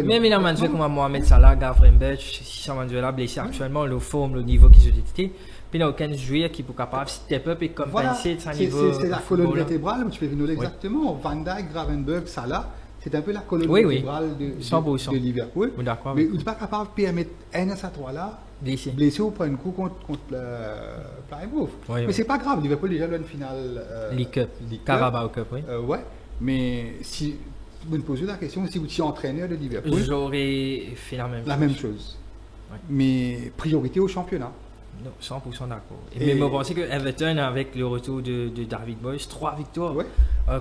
Même il a un joueur comme Mohamed Salah, Gravenberch, si ça m'a là blessé actuellement, le forme, le niveau qu'ils ont été. Puis il n'y a aucun joueur qui peut capable step up et compenser de son niveau. C'est la colonne vertébrale, tu peux venir exactement. Van Dijk, Gravenberch, Salah, c'est un peu la colonne vertébrale de Liverpool. Mais il n'est pas capable de permettre un à sa trois là, blessé ou prendre un coup contre Plymouth. Mais c'est pas grave, Liverpool déjà dans une finale. League Cup, Carabao Cup, oui. Ouais, mais si vous me posez la question, si vous étiez entraîneur de Liverpool, j'aurais fait la même chose. Mais priorité au championnat. Non, 100% d'accord. Et même on pensait que Everton, avec le retour de David Moyes, 3 victoires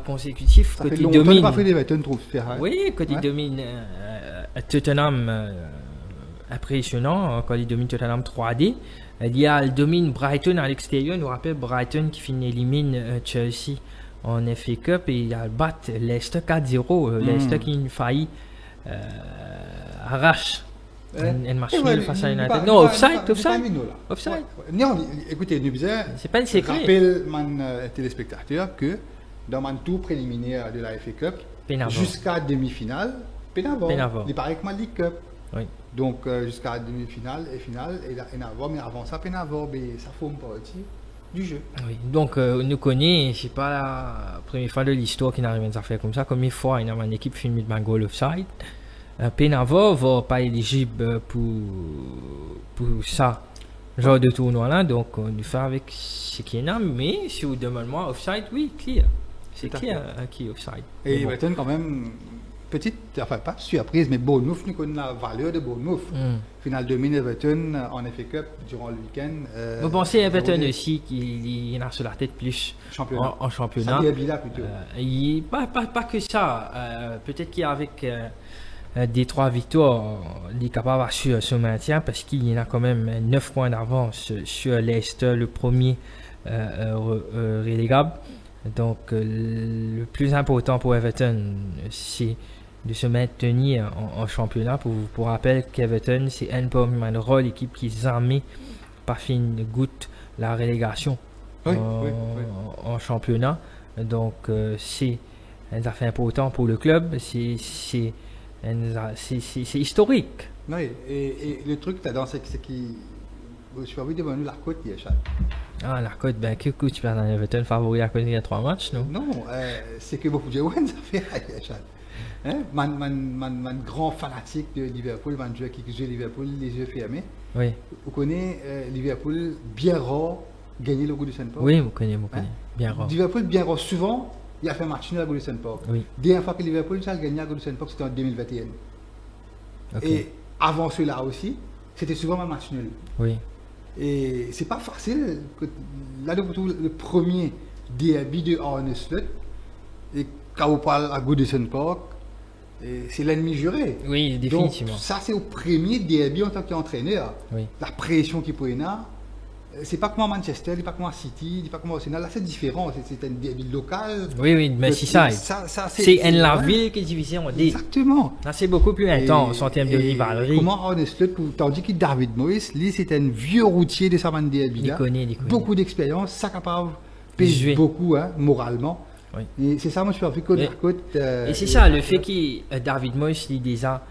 consécutives, ça fait longtemps qu'il n'a pas fait d'Everton, trouve. Oui, quand il domine Tottenham, impressionnant, quand il domine Tottenham 3D. Il domine Brighton à l'extérieur. On nous rappelle Brighton qui finit élimine Chelsea en FA Cup et il a battu Leicester 4-0. Leicester qui a failli arrache. Un match nul face à United. Non, offside. Non, écoutez, c'est pas un secret. Je rappelle mon téléspectateur que dans mon tour préliminaire de la FA Cup, jusqu'à demi-finale, Pénavor. Il paraît que ma League Cup. Oui. Donc jusqu'à demi-finale et finale, mais avant ça, Pénavor, ça forme partie du jeu. Oui. Donc nous connaissons, c'est pas la première fois de l'histoire qu'il arrive à faire comme ça. Combien de fois il y a une équipe filmée de un goal offside? Pénavor va pas éligible pour ça genre de tournoi là, donc on le fait avec ce qui est là, mais si vous demandez moi offside, oui, clear, c'est clair qui est offside. Et Everton quand même petite, enfin pas surprise, mais Bournemouth, nous connaissons la valeur de Bournemouth. Finale 2000 Everton en FA Cup durant le week-end. Vous pensez Everton aussi qu'il a sur la tête plus en championnat. Ça plutôt. Pas que ça, peut-être qu'il y a avec des 3 victoires, il est capable d'assurer ce maintien parce qu'il y en a quand même 9 points d'avance sur Leicester, le premier relégable. Donc le plus important pour Everton, c'est de se maintenir en championnat. Pour rappel qu'Everton, c'est un peu l'équipe qui jamais pas fait une goutte la relégation en championnat. Donc c'est un affaire important pour le club. C'est historique. Oui, et le truc là-dedans, c'est qu'il. Je suis envie de demander la cote, Yachad. Ah, la cote, ben, que tu perds dans Everton favori à cause il y a 3 matchs, non? Non, c'est que beaucoup de joueurs ça fait Yachad. Man grand fanatique de Liverpool, man joueur qui joue Liverpool les yeux fermés. Oui. Vous connaissez Liverpool bien rare gagner le Goodison Park? Oui, vous connaissez, bien rare. Liverpool bien rare souvent. Il a fait un match nul à Goodison Park. Oui. Dernière fois que Liverpool a gagné à Goodison Park, c'était en 2021. Okay. Et avant cela aussi, c'était souvent un match nul. Oui. Et c'est pas facile. Là, le premier derby de Arne Slot, et quand on parle à Goodison Park, c'est l'ennemi juré. Oui, définitivement. Donc, ça, c'est au premier derby en tant qu'entraîneur. Oui. La pression qu'il peut y avoir. C'est pas comme à Manchester, c'est pas comme à City, c'est pas comme à Arsenal. Là, c'est différent. C'est un derby local. Oui, mais c'est ça. C'est une la ville qui est divisée en deux. Exactement. Là, c'est beaucoup plus intense en termes de rivalité. Comment Arne Slot, tandis que David Moyes, lui, c'est un vieux routier de sa bande derby. Il connaît. Beaucoup d'expérience, ça capable pèse beaucoup, moralement. Oui. Et c'est ça, moi, je suis envie que la côte. Et c'est ça, le fait que David Moyes, il déjà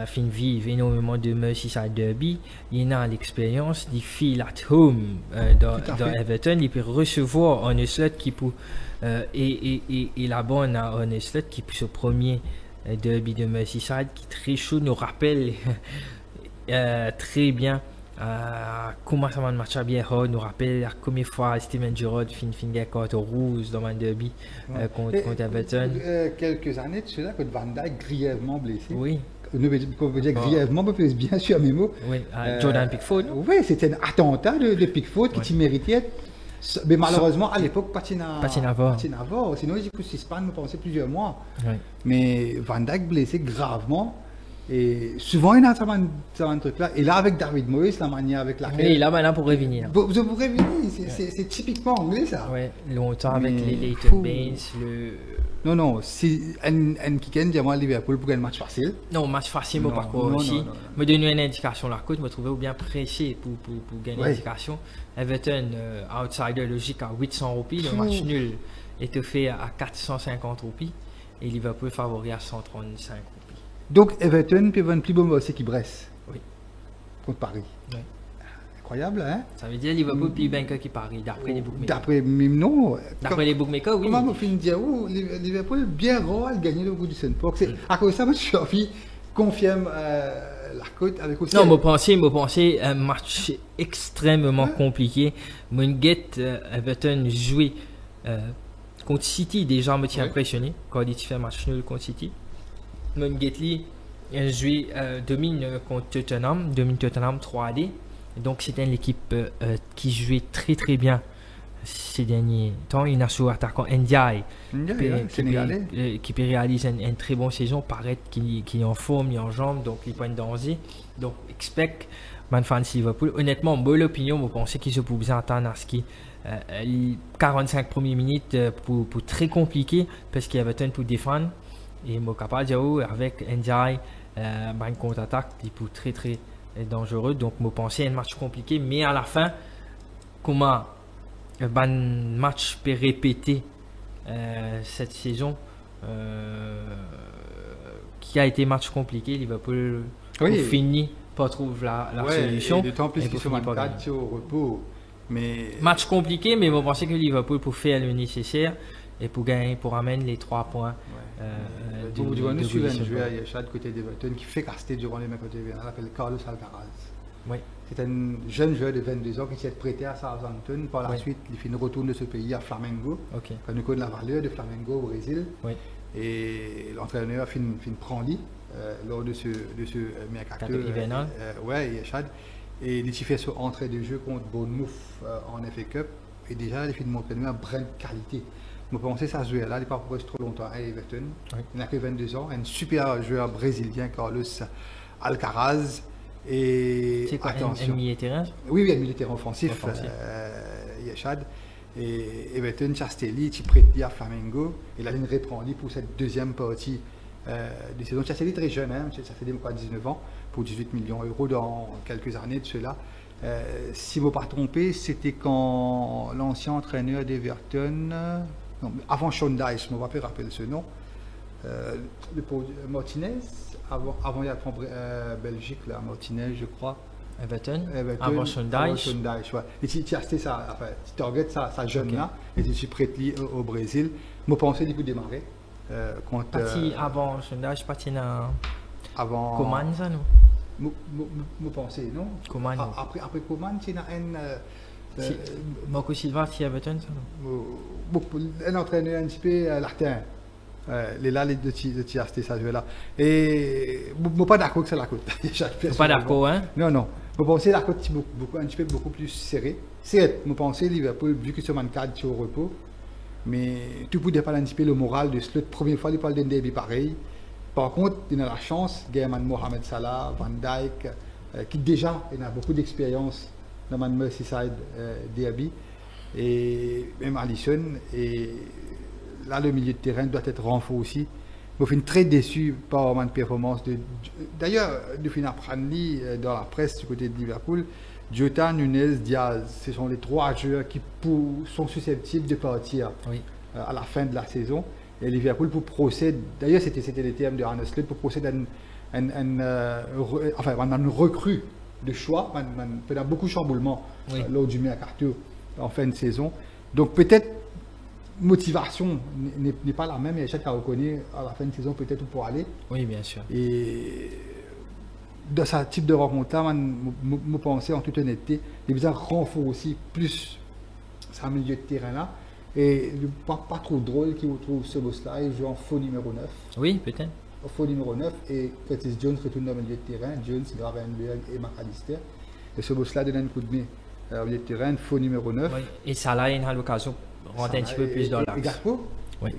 fin vivre énormément de Merseyside Derby. Il y a l'expérience, il feel at home dans Everton, il peut recevoir un slot qui peut et la bonne à un slot qui peut ce premier derby de Merseyside qui très chaud nous rappelle très bien comment ça m'a matché bien haut, nous rappelle la première fois Steven Gerrard fin carte rouge dans un derby contre Everton. Quelques années de cela, quand Van Dijk grièvement blessé. Oui. On veut dire grièvement, mais bien sûr mes mots. Oui, Jordan Pickford. Oui, c'était un attentat de Pickford qui méritait. Mais malheureusement, à l'époque, patinava. Sinon, il coup suspend, nous pensait plusieurs mois. Oui. Mais Van Dijk blessé gravement. Et souvent, il y a un truc là. Et là, avec David Moyes, la manière avec laquelle. Oui, là maintenant pour revenir. Vous revenir, c'est typiquement anglais ça. Oui, longtemps avec les Leighton Baines. Non, si un kick-end, dis-moi Liverpool pour gagner un match facile. Non, match facile, moi par contre aussi. Me donner une indication là, je me trouvais bien pressé pour gagner l'indication. Everton, outsider logique à 800 roupies, le match nul était fait à 450 roupies et Liverpool favori à 135 roupies. Donc Everton peut avoir une plus bonne aussi qui Brest. Oui. Contre Paris. Oui. Incroyable, hein? Ça veut dire Liverpool plus vainqueur qui Paris, d'après les bookmakers. D'après les bookmakers, oui. Comment vous finissez de dire, Liverpool bien gros à gagner le goût du Sunpok. C'est à cause de ça, moi, je suis envie confirme la côte avec aussi. Non, moi pensais un match extrêmement compliqué. Munget Everton joué contre City, déjà me tient impressionné quand il fait un match nul contre City. Mungetli joué domine contre Tottenham 3D. Donc c'était une équipe qui jouait très très bien ces derniers temps. Il a su attaquant Ndiaye qui peut réaliser une très bonne saison, paraît qu'il est en forme, il est en jambes, donc il peut être danger. Donc expect man fan Liverpool. Honnêtement, moi l'opinion, je pensais qu'il se pouvait attendre à ce qui 45 premières minutes pour très compliqué parce qu'il y avait un pour défendre et moi capable de dire avec Ndiaye une contre-attaque, il peut très très dangereux. Donc je pensais à un match compliqué, mais à la fin comment un match peut répéter cette saison qui a été match compliqué. Liverpool finit par trouver la solution. Et d'autant plus qu'ils sont en match au repos. Mais match compliqué, mais je pensais que Liverpool pour faire le nécessaire et pour gagner, pour amener les 3 points. Nous suivons un joueur à côté d'Everton qui fait caster durant les mercato hivernal, il s'appelle Carlos Alcaraz. Oui. C'est un jeune joueur de 22 ans qui s'est prêté à Southampton. Par la suite, il fait une retour de ce pays à Flamengo. Quand nous connaissons la valeur de Flamengo au Brésil. Et l'entraîneur a fait une prendre lors de ce mercato hivernal. Et il a fait son entrée de jeu contre Bournemouth en FA Cup. Et déjà, il a fait montrer une vraie qualité. Je pensais que ça jouait là, il n'est pas pour trop longtemps à Everton. Il n'a que 22 ans, un super joueur brésilien, Carlos Alcaraz. Et c'est quoi, un milieu terrain? Oui, un milieu terrain offensif. Yachad. Et Everton, Chastelli, qui prête à Flamengo. Et là, il reprend pour cette deuxième partie de saison. Chastelli est très jeune, hein, ça fait 19 ans, pour 18 millions d'euros dans quelques années de cela. Si je ne me pas trompé, c'était quand l'ancien entraîneur d'Everton, avant Sean Dyche, je ne me rappelle ce nom, Martinez, avant il y a Belgique, là, Martinez, je crois. Everton avant Sean Dyche. Et tu as acheté ça, enfin, tu targetes ça jeune là, et tu suis prêté au Brésil. Je pensais du coup démarrer. Parti avant Sean Dyche, parti avant Coman, ça, non? Je pensais, non? Coman. Après Coman, tu as un. Marco Silva, qui Everton, ça, non? Un entraîneur un petit peu latin. Les là, les deux tu as acheté ça, là. Et je ne suis pas d'accord que c'est la côte. Pas d'accord, hein? Non. Je pensais que la côte est un petit peu beaucoup plus serrée. C'est, je pensais Liverpool, vu que ce man cadre au repos. Mais tout pour dépendre un petit peu le moral de ce première fois, il parle d'un derby pareil. Par contre, il a la chance, Gaiman Mohamed Salah, Van Dijk, qui déjà il a beaucoup d'expérience dans le Merseyside derby, et même Alisson. Et là, le milieu de terrain doit être renforcé aussi. Je suis très déçu par ma performance. D'ailleurs, de finir Pranli dans la presse du côté de Liverpool, Jota, Nunez, Diaz, ce sont les 3 joueurs qui sont susceptibles de partir à la fin de la saison. Et Liverpool pour procéder, d'ailleurs c'était les termes de Arne Slot, pour procéder une recrue de choix, il y a beaucoup de chamboulements lors du mercato en fin de saison. Donc peut-être motivation n'est pas la même, et chacun reconnaît à la fin de saison peut-être où pour aller. Oui, bien sûr. Et dans ce type de rencontre-là, je pensais en toute honnêteté, il y a renfort aussi plus ça milieu de terrain-là. Et pas trop drôle qui retrouve ce boss-là, il joue en faux numéro 9. Oui, peut-être. En faux numéro 9, et Curtis Jones retourne dans le milieu de terrain, Jones, Gravenberg et McAllister. Et ce boss-là donne un coup de nez au milieu de terrain, faux numéro 9. Oui. Et ça là, il a l'occasion de rentrer un petit peu plus dans l'axe. Et Gakpo, oui.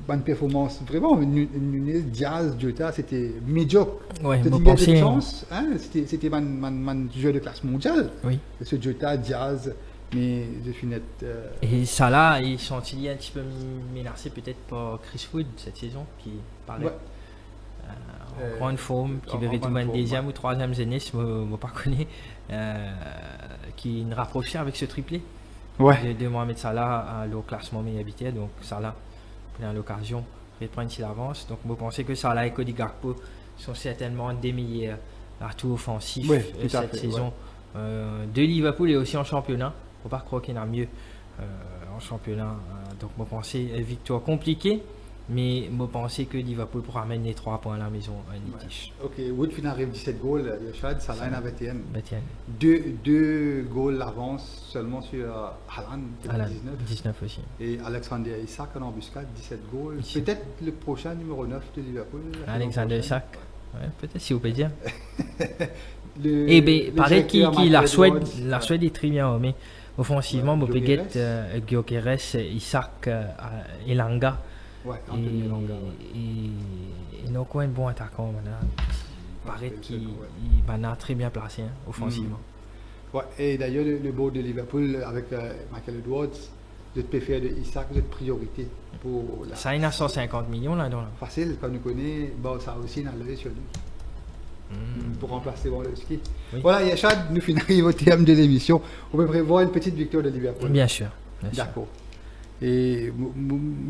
Bonne performance, vraiment. Nunez, Diaz, Jota, c'était médiocre. Oui, c'était chance, hein, c'était un joueur de classe mondiale. Oui. Ce Jota, Diaz, mais je suis net. Et ça là, il sentit un petit peu menacé peut-être par Chris Wood cette saison, qui parlait. Ouais. En grande forme, qui veut retrouver une deuxième ou troisième jeunesse, je ne pas connais, qui nous rapprochait avec ce triplé de Mohamed Salah au classement meilleur habituel. Donc Salah prenait l'occasion de prendre une avance. Donc je pense que Salah et Cody Gakpo sont certainement des meilleurs atouts offensifs cette saison de Liverpool et aussi en championnat. Il ne faut pas croire qu'il y en a mieux en championnat. Donc je pense victoire compliquée. Mais je pense que Liverpool pourra amener 3 points à la maison à Nitish. Ok, Wood arrive 17 goals, Yachad, Salah en a 21. 21. Deux goals d'avance seulement sur Haaland, 19 aussi. Et Alexander Isak en embuscade, 17 goals. Peut-être le prochain numéro 9 de Liverpool. Alexander Isak, ouais, peut-être si vous pouvez dire. Et bien, paraît qu'il la souhaite est très bien, mais offensivement, vous pouvez dire Gyökeres, Isak, Elanga. Ouais, et non quoi un bon attaquant maintenant. Paraît qu'il est très bien placé offensivement. Ouais, et d'ailleurs le board de Liverpool avec Michael Edwards, de PFR de Isaac, de priorité pour la. Ça il a 150 millions là dedans. Facile quand nous connaît, bon ça aussi n'a levé sur lui. Pour remplacer Lewandowski. Oui. Voilà, Yachad, nous finissons au terme de l'émission. On peut prévoir une petite victoire de Liverpool. Bien sûr. D'accord. Et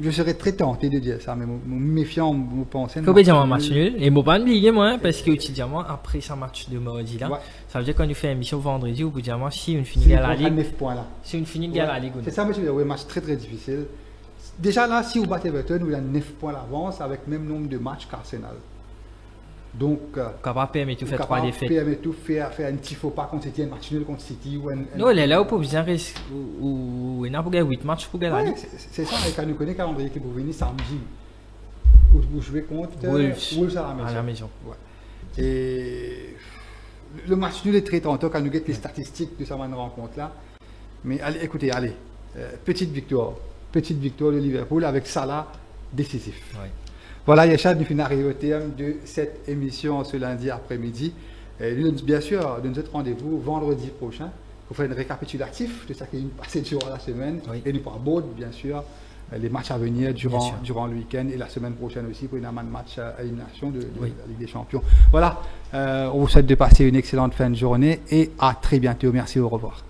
je serais très tenté de dire ça, mais méfiant, vous pensez. Il faut dire un match nul. Et je pas oublier moi, parce que évidemment, après ce match de mardi là, ça veut dire qu'on nous fait une émission vendredi, vous dire moi si une finale à la Ligue. 9 points là. Si une finale à la Ligue. C'est ça, monsieur, oui, match très très difficile. Déjà là, si vous battez Everton, vous avez 9 points d'avance avec le même nombre de matchs qu'Arsenal. Donc, capable permettre tout faire 3 défaites. Permettre tout faire un petit faux pas contre City, un match nul contre City non, là où pour bien ou n'a pas 8 matchs pour gagner. C'est ça, et quand nous connaissons le calendrier qui vous venir samedi, vous jouez contre Wolves à la maison. Ouais. Et le match nul est très tentant quand nous avons les statistiques de cette rencontre là. Mais allez, écoutez, petite victoire de Liverpool avec Salah décisif. Ouais. Voilà, Yachad, nous arrivons au terme de cette émission ce lundi après-midi. Bien sûr, de notre rendez-vous vendredi prochain pour faire un récapitulatif de ce qui est passé durant la semaine. Oui. Et nous parlons bien sûr les matchs à venir durant le week-end et la semaine prochaine aussi pour une match à élimination de la Ligue des Champions. Voilà, on vous souhaite de passer une excellente fin de journée et à très bientôt. Merci, au revoir.